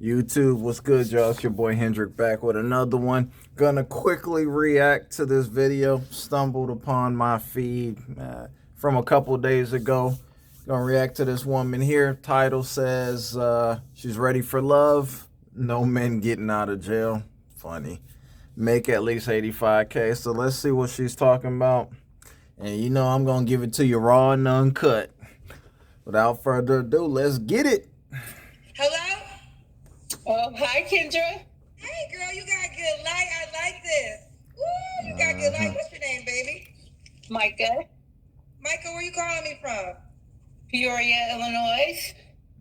YouTube, what's good, y'all? It's your boy Hendrick back with another one. Gonna quickly react to this video. Stumbled upon my feed from a couple days ago. Gonna react to this woman here. Title says she's ready for love. No men getting out of jail. Funny. Make at least 85K. So let's see what she's talking about. And you know I'm gonna give it to you raw and uncut. Without further ado, let's get it. Hello? Oh, hi, Kendra. Hey, girl, you got good light. I like this. Woo, you got good light. What's your name, baby? Micah, Michael, where you calling me from? Peoria, Illinois.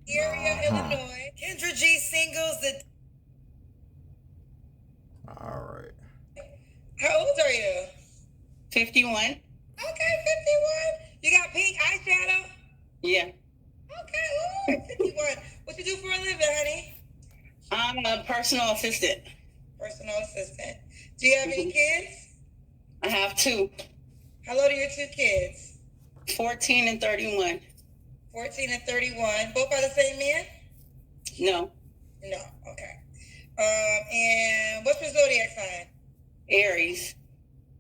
Peoria, Illinois. Kendra G singles. All right. How old are you? 51. Okay, 51. You got pink eyeshadow? Yeah. Okay, ooh, 51. What you do for a living, honey? I'm a personal assistant. Personal assistant. Do you have any kids? I have two, How old are your two kids? 14 and 31. 14 and 31. Both by the same man? No, No, okay. And what's your zodiac sign? Aries.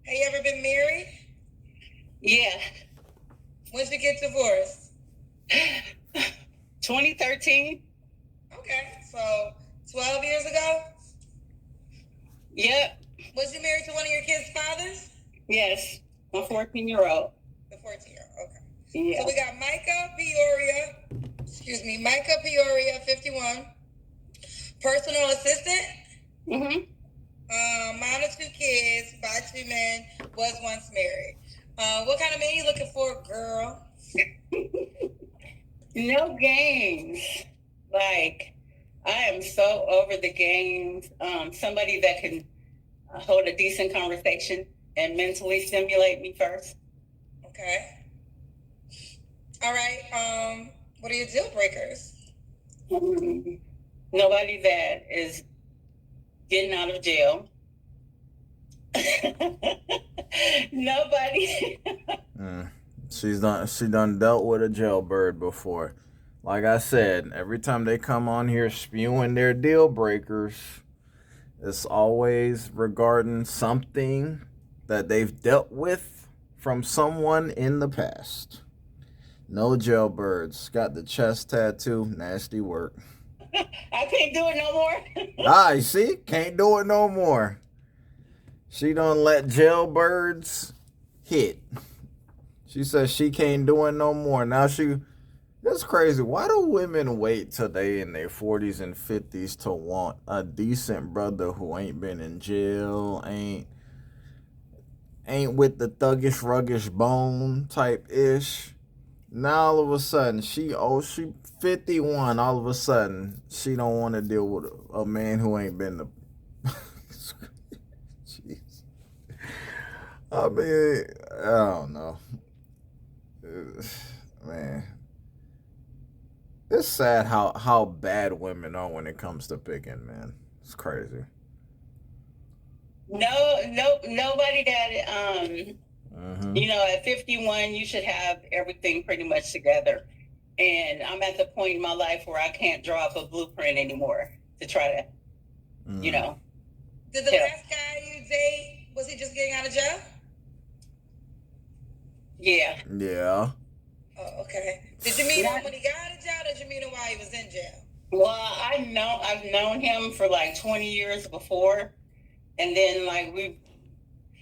Have you ever been married? Yeah. When'd you get divorced? 2013. Okay, so 12 years ago? Yep. Was you married to one of your kids' fathers? Yes. My 14-year-old. The 14-year-old, okay. Yeah. So we got Micah Peoria, 51. Personal assistant. Mom of two kids, by two men, was once married. What kind of man you looking for, girl? No games. Like, I am so over the games. Somebody that can hold a decent conversation and mentally stimulate me first. Okay. All right. What are your deal breakers? Nobody that is getting out of jail. Nobody. She done dealt with a jailbird before. Like I said, every time they come on here spewing their deal breakers, it's always regarding something that they've dealt with from someone in the past. No jailbirds. Got the chest tattoo. Nasty work. I can't do it no more. You see? Can't do it no more. She don't let jailbirds hit. She says she can't do it no more. Now that's crazy. Why do women wait till they in their 40s and 50s to want a decent brother who ain't been in jail, ain't with the thuggish, ruggish bone type ish? Now all of a sudden she 51. All of a sudden she don't want to deal with a man who ain't been the. Jeez. I mean, I don't know. Man, it's sad how bad women are when it comes to picking, man. It's crazy. Nobody that at 51 you should have everything pretty much together. And I'm at the point in my life where I can't draw up a blueprint anymore to try to, Did the last guy you date, was he just getting out of jail? Yeah. Yeah. Oh, okay. Did you meet him when he got out of jail, or did you meet him while he was in jail? Well, I've known him for like 20 years before. And then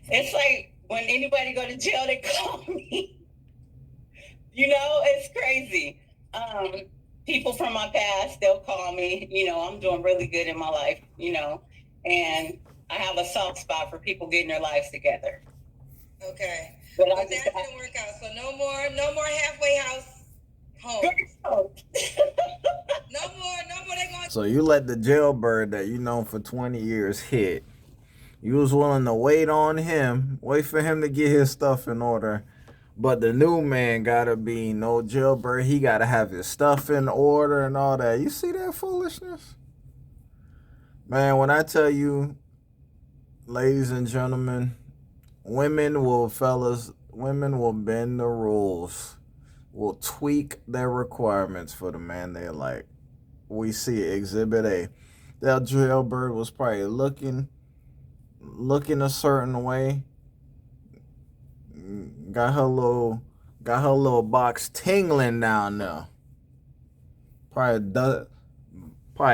it's like when anybody go to jail, they call me. It's crazy. People from my past, they'll call me. I'm doing really good in my life, and I have a soft spot for people getting their lives together. Okay. But that didn't work out. So no more halfway house home. No more. They going. So you let the jailbird that you know for 20 years hit. You was willing to wait on him, wait for him to get his stuff in order. But the new man gotta be no jailbird. He gotta have his stuff in order and all that. You see that foolishness? Man, when I tell you, ladies and gentlemen, women will bend the rules, will tweak their requirements for the man they like. we see Exhibit A. That jailbird was probably looking a certain way. Got her little box tingling down there. Probably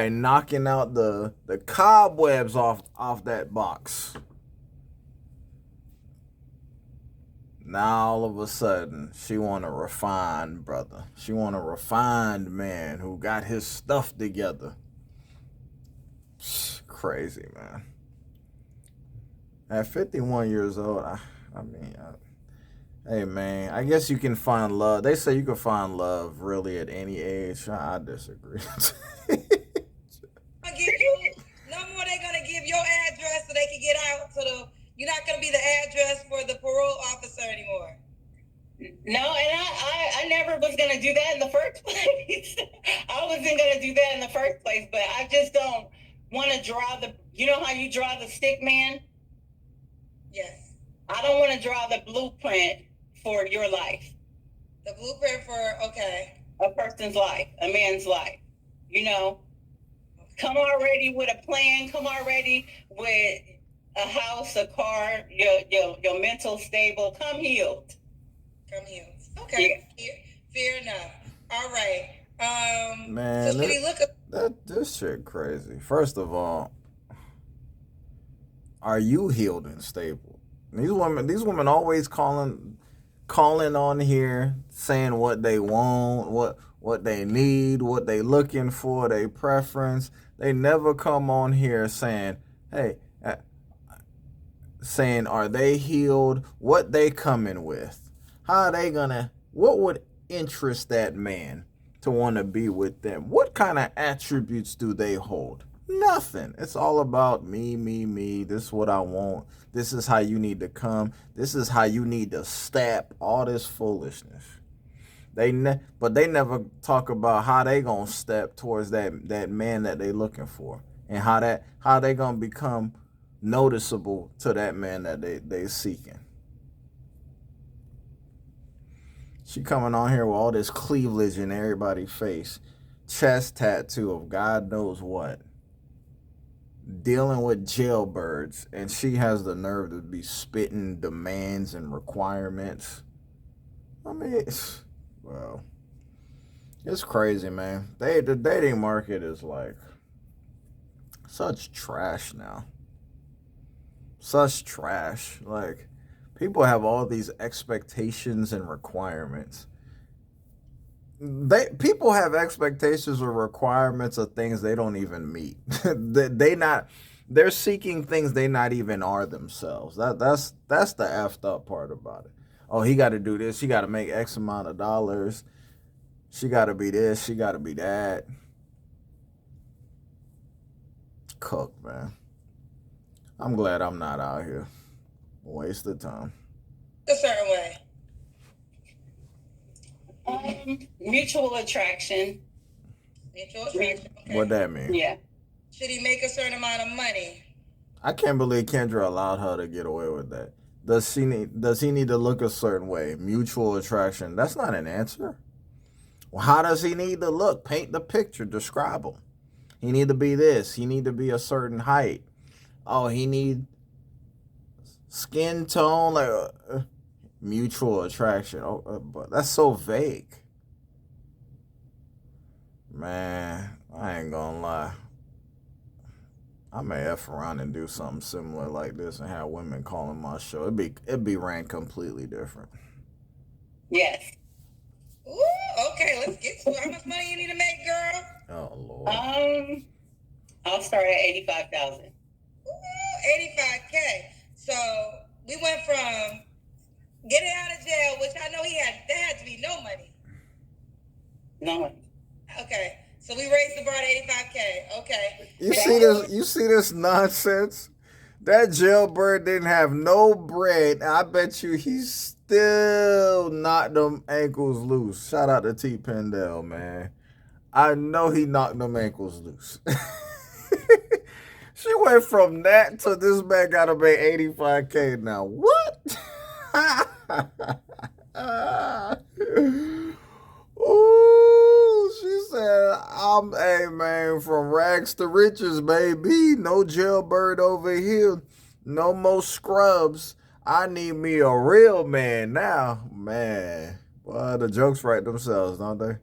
knocking out the cobwebs off that box. Now all of a sudden, she want a refined brother. She want a refined man who got his stuff together. Crazy, man. At 51 years old, hey, man, I guess you can find love. They say you can find love really at any age. I disagree. No more they're going to give your address so they can get out. You're not going to be the address for the parole officer anymore. No, and I never was going to do that in the first place. I wasn't going to do that in the first place, but I just don't want to draw you know how you draw the stick man? Yes. I don't want to draw the blueprint for your life. The blueprint for, okay. A person's life, a man's life. You know, come already with a plan, come already with a house, a car, your mental stable, come healed. Okay. Yeah. Fair enough. All right. Man, so should he look this shit crazy. First of all, are you healed and stable? These women always calling on here, saying what they want, what they need, what they looking for, their preference. They never come on here saying, hey, saying are they healed, what they coming with, how are they gonna, what would interest that man to want to be with them, what kind of attributes do they hold? Nothing. It's all about me. This is what I want. This is how you need to come. This is how you need to step. All this foolishness. But they never talk about how they gonna step towards that man that they looking for, and how they gonna become noticeable to that man that they seeking. She coming on here with all this cleavage in everybody's face, chest tattoo of God knows what, dealing with jailbirds, and she has the nerve to be spitting demands and requirements. I mean, well, it's crazy, man. The dating market is like such trash now. Such trash. Like, people have all these expectations and requirements. People have expectations or requirements of things they don't even meet. They're seeking things they not even are themselves. That's the effed up part about it. Oh, he got to do this. She got to make X amount of dollars. She got to be this. She got to be that. Cook, man. I'm glad I'm not out here. Waste of time. A certain way. Mutual attraction. Mutual attraction. Okay. What that mean? Yeah. Should he make a certain amount of money? I can't believe Kendra allowed her to get away with that. Does he need to look a certain way? Mutual attraction. That's not an answer. Well, how does he need to look? Paint the picture. Describe him. He need to be this. He need to be a certain height. Oh, he need skin tone, like mutual attraction. But that's so vague. Man, I ain't gonna lie. I may F around and do something similar like this and have women calling my show. It'd be ran completely different. Yes. Ooh, okay, let's get to it. How much money you need to make, girl? Oh, Lord. I'll start at 85,000. 85K. So we went from getting out of jail, which I know there had to be no money. No money. Okay. So we raised the bar to 85K. Okay. You see this nonsense? That jailbird didn't have no bread. I bet you he still knocked them ankles loose. Shout out to T. Pendel, man. I know he knocked them ankles loose. She went from that to this man got to pay 85K now. What? Ooh, She said, hey man, from rags to riches, baby. No jailbird over here. No more scrubs. I need me a real man now. Man. Well, the jokes write themselves, don't they?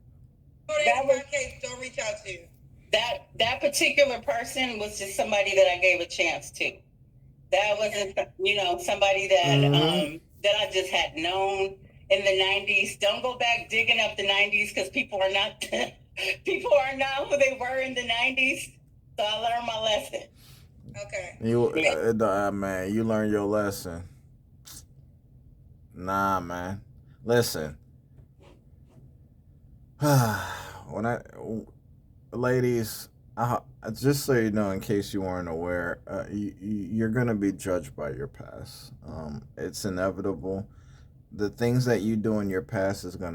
That was case, don't reach out to. That particular person was just somebody that I gave a chance to. That wasn't, somebody that that I just had known in the 90s. Don't go back digging up the 90s because people are not who they were in the 90s. So I learned my lesson. Okay. Man, you learned your lesson. Nah, man. Listen. Ladies, just so you know, in case you weren't aware, you're gonna be judged by your past. It's inevitable. The things that you do in your past is going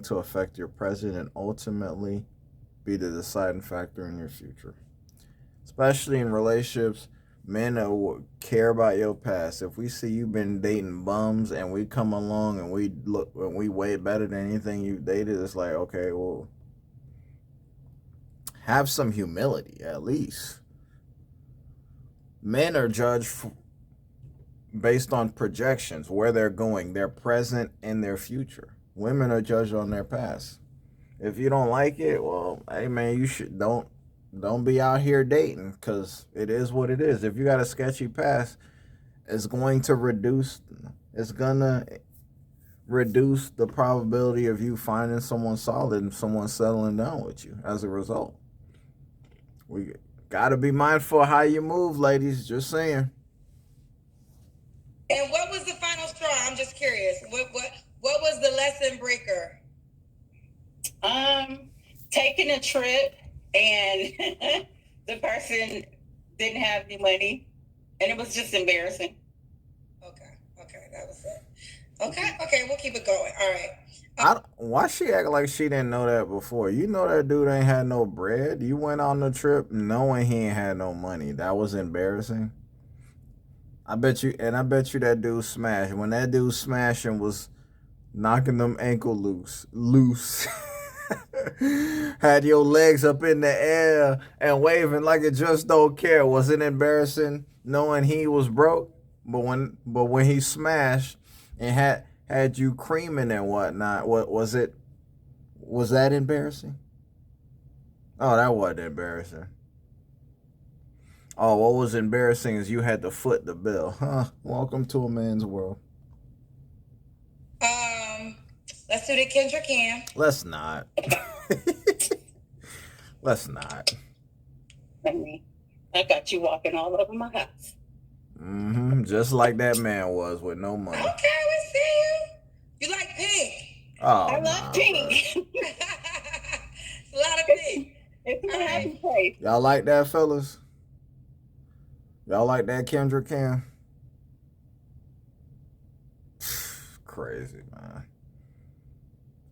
to affect your present and ultimately be the deciding factor in your future. Especially in relationships, men that care about your past. If we see you've been dating bums and we come along and we way better than anything you've dated, it's like, okay, well, have some humility at least. Men are judged based on projections, where they're going, their present and their future. Women are judged on their past. If you don't like it, well, hey man, you don't be out here dating, because it is what it is. If you got a sketchy past, it's gonna reduce the probability of you finding someone solid and someone settling down with you as a result. We gotta be mindful of how you move, ladies. Just saying. And what was the final straw? I'm just curious. What was the lesson breaker? Taking a trip and the person didn't have any money, and it was just embarrassing. Okay, that was it. Okay, we'll keep it going. All right. Why she act like she didn't know that before? You know that dude ain't had no bread. You went on the trip knowing he ain't had no money. That was embarrassing. I bet you that dude smashed. When that dude smashing was knocking them ankle loose. Had your legs up in the air and waving like it just don't care. Was it embarrassing knowing he was broke? But when he smashed and had you creaming and whatnot, was that embarrassing? Oh, that wasn't embarrassing. Oh, what was embarrassing is you had to foot the bill. Huh? Welcome to a man's world. Let's do the Kendra Cam. Let's not. Let's not. I got you walking all over my house. Just like that man was with no money. Okay, we see you. You like pink. Oh, I love pink. It's a lot of pink. It's my happy place. Y'all like that, fellas? Y'all like that Kendra Cam? Crazy, man.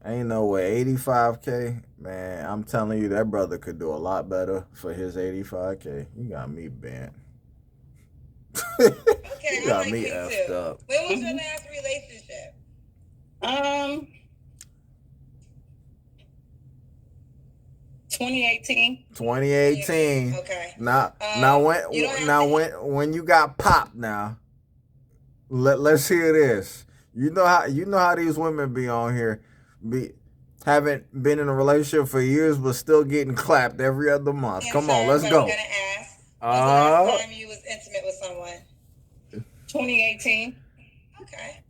Ain't no way. 85K? Man, I'm telling you, that brother could do a lot better for his 85K. You got me bent. Okay, you got like me effed too. up. When was your last relationship? 2018. 2018. Okay. When you got popped now, let's hear this. You know how these women be on here, haven't been in a relationship for years but still getting clapped every other month. And Come on, let's go. I'm gonna ask. When's the last time you was intimate with someone? 2018. Okay.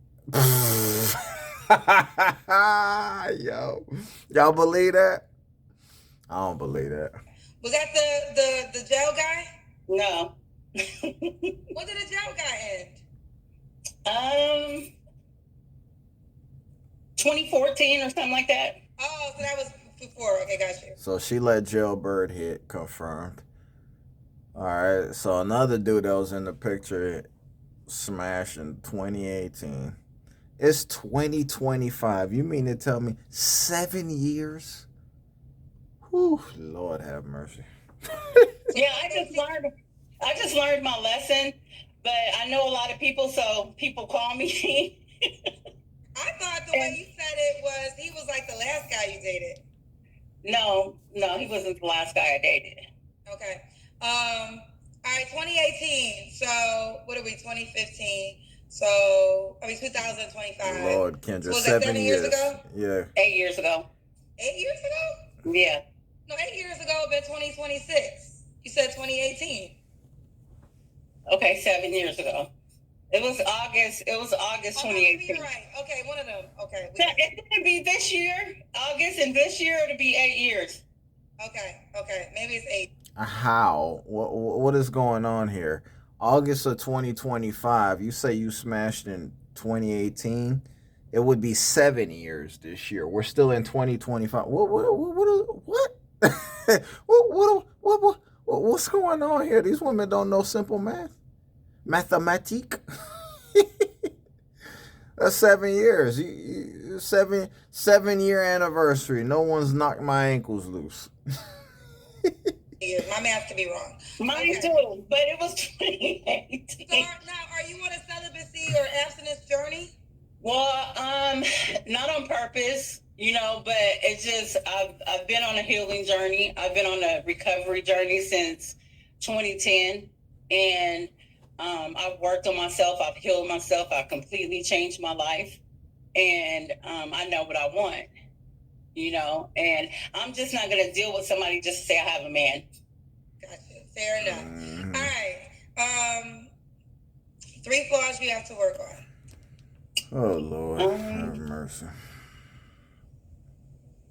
Yo, y'all believe that? I don't believe that. Was that the jail guy? No. When did the jail guy end? 2014 or something like that. Oh, so that was before. Okay, got you. So she let jailbird hit, confirmed. All right, so another dude that was in the picture smashed in 2018. It's 2025. You mean to tell me 7 years? Whew, Lord have mercy. Yeah, I just learned my lesson, but I know a lot of people, so people call me. I thought the way you said it was he was like the last guy you dated. No, he wasn't the last guy I dated. Okay. All right, 2018. So what are we? 2015. So 2025. Lord, Kendra, So was that 7 years years. ago? Yeah. 8 years ago. 8 years ago? Yeah. No, 8 years ago would have been 2026. You said 2018. Okay, 7 years ago. It was August 2018. You're right. Okay, one of them. Okay. It's gonna be this year, August, and this year it'll be 8 years. Okay. Maybe it's 8. How? What is going on here? August of 2025. You say you smashed in 2018. It would be 7 years this year. We're still in 2025. What's going on here? These women don't know simple math. Mathematique. That's 7 years. 7 year anniversary. No one's knocked my ankles loose. My math could be wrong. Mine too, but it was 2018. So now, are you on a celibacy or abstinence journey? Well, not on purpose, but it's just I've been on a healing journey. I've been on a recovery journey since 2010, and I've worked on myself. I've healed myself. I've completely changed my life, and I know what I want. And I'm just not going to deal with somebody just to say I have a man. Gotcha. Fair enough. All right. 3 flaws you have to work on. Oh, Lord. Have mercy.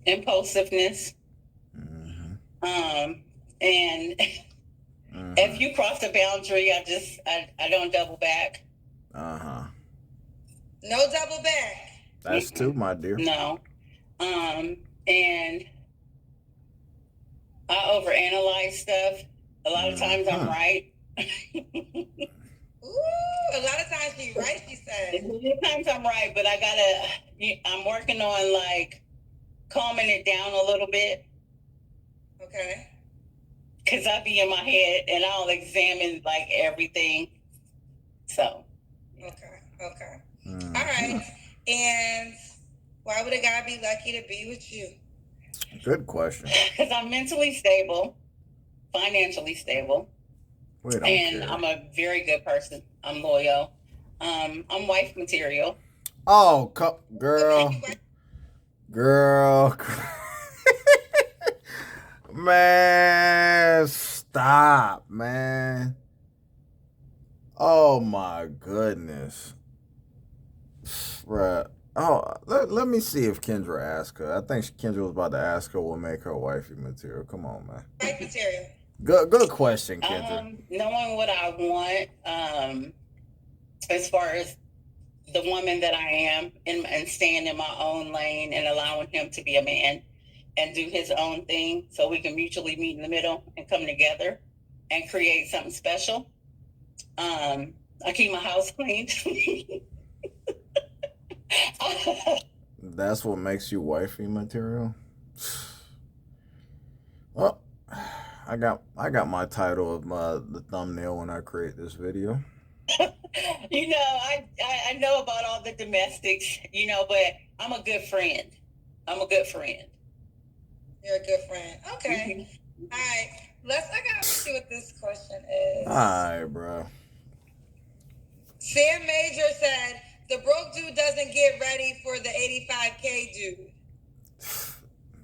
Impulsiveness. And if you cross the boundary, I don't double back. Uh-huh. No double back. That's 2, my dear. No. And I overanalyze stuff. A lot of times I'm right. Ooh, a lot of times she's right, she said. Sometimes I'm right, but I'm working on calming it down a little bit. Okay. Because I be in my head and I'll examine everything. So. Okay. All right. And why would a guy be lucky to be with you? Good question. Because I'm mentally stable, financially stable, and I'm a very good person. I'm loyal. I'm wife material. Oh, girl. Man, stop, man. Oh, my goodness. Bruh. Oh, let me see if Kendra asked her. I think Kendra was about to ask her what make her wifey material. Come on, man. Wife material. Good question, Kendra. Knowing what I want, as far as the woman that I am, and staying in my own lane and allowing him to be a man and do his own thing, so we can mutually meet in the middle and come together and create something special. I keep my house clean. That's what makes you wifey material. Well, I got my title of the thumbnail when I create this video. I know about all the domestics, but I'm a good friend. You're a good friend. Okay. Mm-hmm. All right. I gotta see what this question is. All right, bro. Sam Major said, the broke dude doesn't get ready for the 85K dude.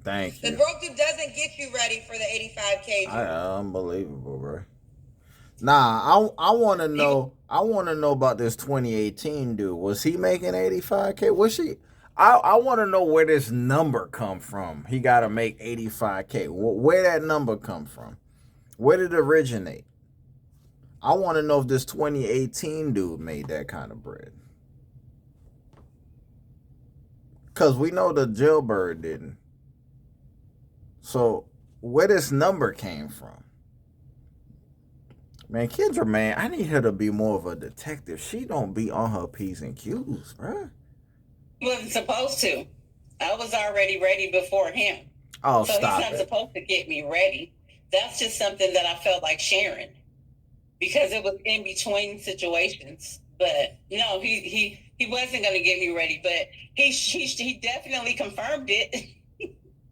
Thank you. The broke dude doesn't get you ready for the 85K dude. Unbelievable, bro. Nah, I want to know. I want to know about this 2018 dude. Was he making 85K? Was she? I want to know where this number come from. He got to make 85K. Where that number come from? Where did it originate? I want to know if this 2018 dude made that kind of bread. Because we know the jailbird didn't. So, where this number came from? Man, Kendra, man, I need her to be more of a detective. She don't be on her P's and Q's, bruh. He wasn't supposed to. I was already ready before him. Oh, so stop he's not supposed to get me ready. That's just something that I felt like sharing. Because it was in between situations. But, he wasn't going to get me ready. But he definitely confirmed it.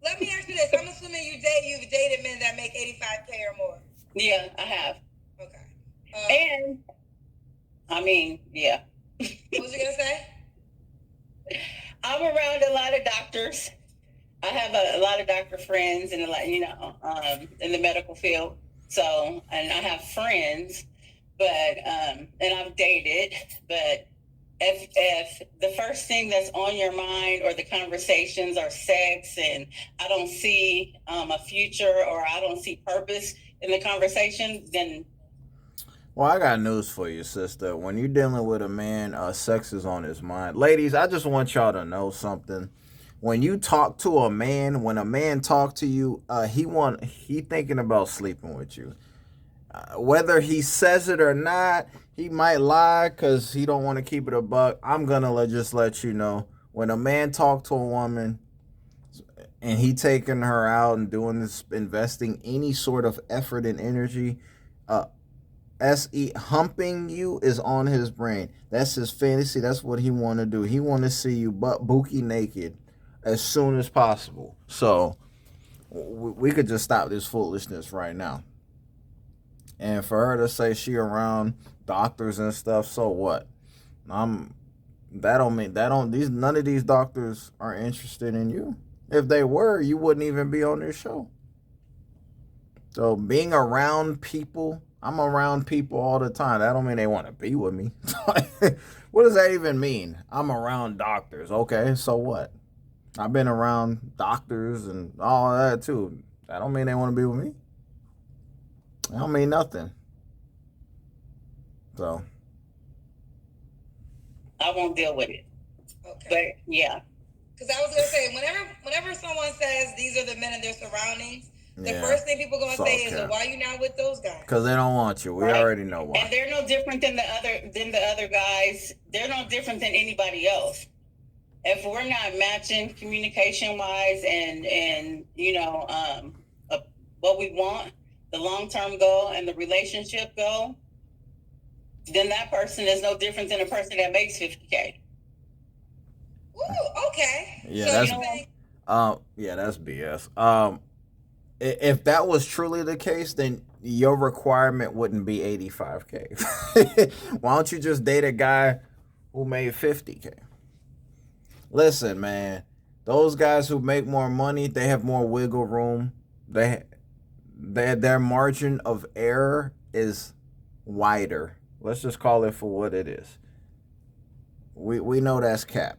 Let me ask you this. I'm assuming you've dated men that make 85K or more. Yeah, I have. Okay. And I mean, yeah. What was you gonna say? I'm around a lot of doctors. I have a lot of doctor friends and a lot, in the medical field. So, and I have friends, but and I've dated, but if the first thing that's on your mind or the conversations are sex, and I don't see a future or I don't see purpose in the conversation, then Well, I got news for you, sister. When you're dealing with a man, sex is on his mind. Ladies, I just want y'all to know something. When you talk to a man, when a man talk to you, he thinking about sleeping with you. Whether he says it or not, he might lie because he don't want to keep it a buck. I'm gonna just let you know. When a man talk to a woman and he taking her out and doing this, investing any sort of effort and energy, humping you is on his brain. That's his fantasy. That's what he want to do. He want to see you butt bookie naked as soon as possible. So we could just stop this foolishness right now. And for her to say she around doctors and stuff, so what? None of these doctors are interested in you. If they were, you wouldn't even be on this show. So being around people, I'm around people all the time. That don't mean they want to be with me. What does that even mean? I'm around doctors. Okay, so what? I've been around doctors and all that too. That don't mean they want to be with me. That don't mean nothing. So I won't deal with it. Okay. But yeah. Because I was gonna say, whenever someone says these are the men in their surroundings, the first thing people gonna say is, well, "Why are you not with those guys?" Because they don't want you. We already know why. And they're no different than the other guys. They're no different than anybody else. If we're not matching communication wise and what we want, the long term goal and the relationship goal, then that person is no different than a person that makes 50K. Ooh, okay. Yeah, so that's BS. If that was truly the case, then your requirement wouldn't be 85K. Why don't you just date a guy who made 50K? Listen, man, those guys who make more money, they have more wiggle room. Their margin of error is wider. Let's just call it for what it is. We know that's cap.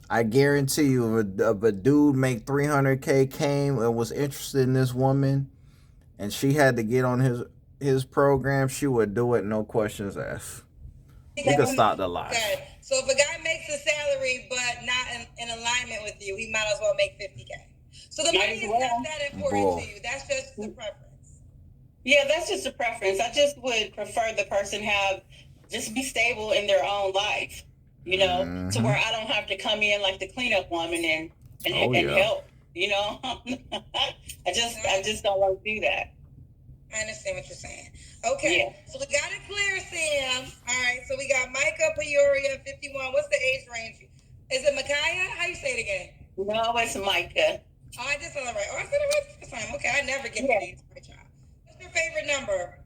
I guarantee you, if a dude make 300K came and was interested in this woman, and she had to get on his program, she would do it, no questions asked. We could stop the lie. Okay. So if a guy makes a salary but not in alignment with you, he might as well make 50K. So the money is not that important to you. That's just the preference. Yeah, that's just a preference. I just would prefer the person just be stable in their own life. To where I don't have to come in like the cleanup woman and help. I just don't want to do that. I understand what you're saying. Okay, yeah. So we got it clear, Sam. All right, so we got Micah Peoria, 51. What's the age range? Is it Micaiah? How you say it again? No, it's Micah. Oh, I just said it right. Oh, I said it right this time. Okay, I never get the names right, y'all. What's your favorite number?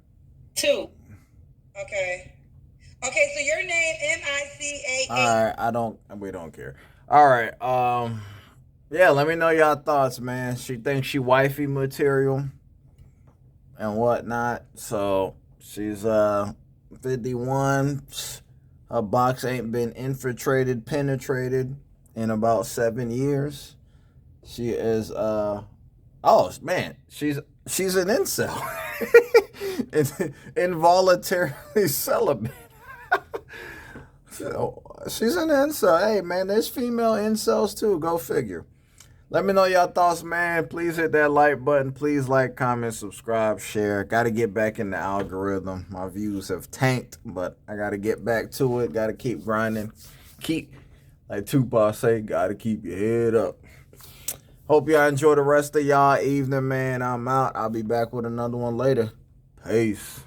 2. Okay. Okay, so your name, M-I-C-A-H. All right, we don't care. All right, yeah, let me know y'all thoughts, man. She thinks she wifey material and whatnot. So she's 51. Her box ain't been penetrated in about 7 years. She is she's an incel. Involuntarily celibate. So she's an incel. Hey man, there's female incels too. Go figure. Let me know y'all thoughts, man. Please hit that like button. Please like, comment, subscribe, share. Got to get back in the algorithm. My views have tanked, but I got to get back to it. Got to keep grinding. Like Tupac say, got to keep your head up. Hope y'all enjoy the rest of y'all evening, man. I'm out. I'll be back with another one later. Peace.